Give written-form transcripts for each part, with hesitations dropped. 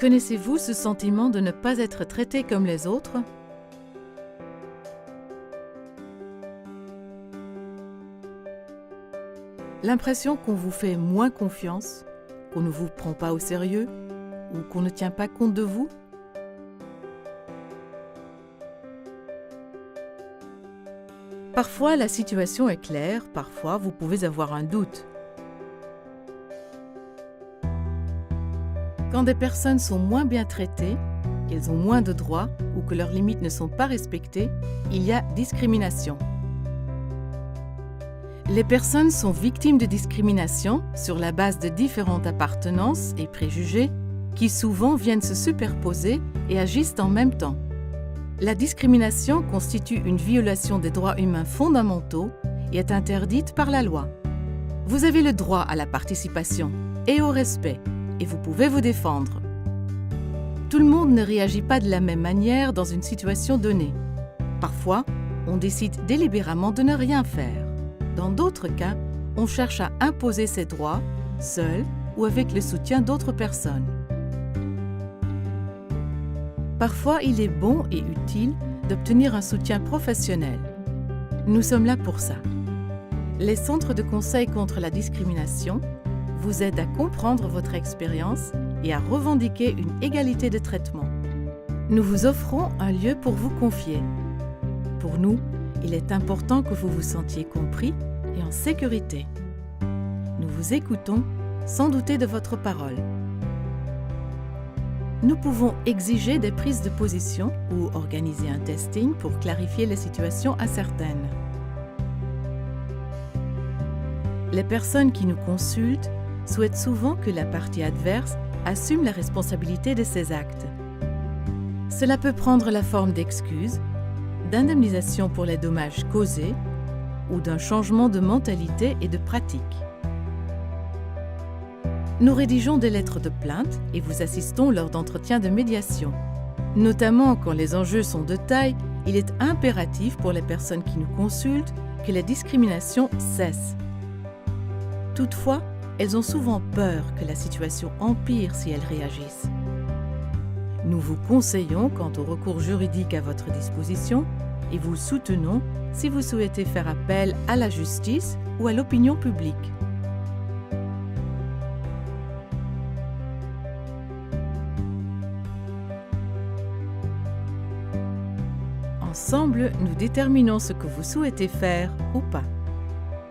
Connaissez-vous ce sentiment de ne pas être traité comme les autres? L'impression qu'on vous fait moins confiance, qu'on ne vous prend pas au sérieux ou qu'on ne tient pas compte de vous? Parfois, la situation est claire, parfois vous pouvez avoir un doute. Quand des personnes sont moins bien traitées, qu'elles ont moins de droits ou que leurs limites ne sont pas respectées, il y a discrimination. Les personnes sont victimes de discrimination sur la base de différentes appartenances et préjugés qui souvent viennent se superposer et agissent en même temps. La discrimination constitue une violation des droits humains fondamentaux et est interdite par la loi. Vous avez le droit à la participation et au respect, et vous pouvez vous défendre. Tout le monde ne réagit pas de la même manière dans une situation donnée. Parfois, on décide délibérément de ne rien faire. Dans d'autres cas, on cherche à imposer ses droits, seul ou avec le soutien d'autres personnes. Parfois, il est bon et utile d'obtenir un soutien professionnel. Nous sommes là pour ça. Les centres de conseil contre la discrimination vous aident à comprendre votre expérience et à revendiquer une égalité de traitement. Nous vous offrons un lieu pour vous confier. Pour nous, il est important que vous vous sentiez compris et en sécurité. Nous vous écoutons sans douter de votre parole. Nous pouvons exiger des prises de position ou organiser un testing pour clarifier les situations incertaines. Les personnes qui nous consultent souhaitent souvent que la partie adverse assume la responsabilité de ses actes. Cela peut prendre la forme d'excuses, d'indemnisation pour les dommages causés ou d'un changement de mentalité et de pratique. Nous rédigeons des lettres de plainte et vous assistons lors d'entretiens de médiation. Notamment quand les enjeux sont de taille, il est impératif pour les personnes qui nous consultent que les discriminations cessent. Toutefois, elles ont souvent peur que la situation empire si elles réagissent. Nous vous conseillons quant au recours juridique à votre disposition et vous soutenons si vous souhaitez faire appel à la justice ou à l'opinion publique. Ensemble, nous déterminons ce que vous souhaitez faire ou pas.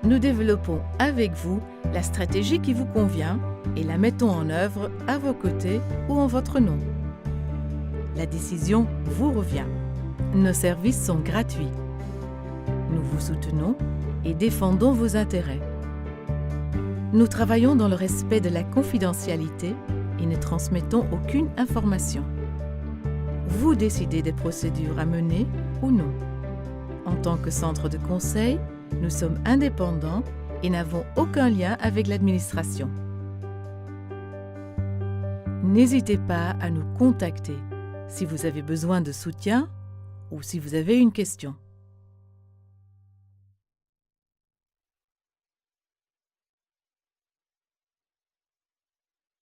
Nous développons avec vous la stratégie qui vous convient et la mettons en œuvre à vos côtés ou en votre nom. La décision vous revient. Nos services sont gratuits. Nous vous soutenons et défendons vos intérêts. Nous travaillons dans le respect de la confidentialité et ne transmettons aucune information. Vous décidez des procédures à mener ou non. En tant que centre de conseil, nous sommes indépendants et n'avons aucun lien avec l'administration. N'hésitez pas à nous contacter si vous avez besoin de soutien ou si vous avez une question.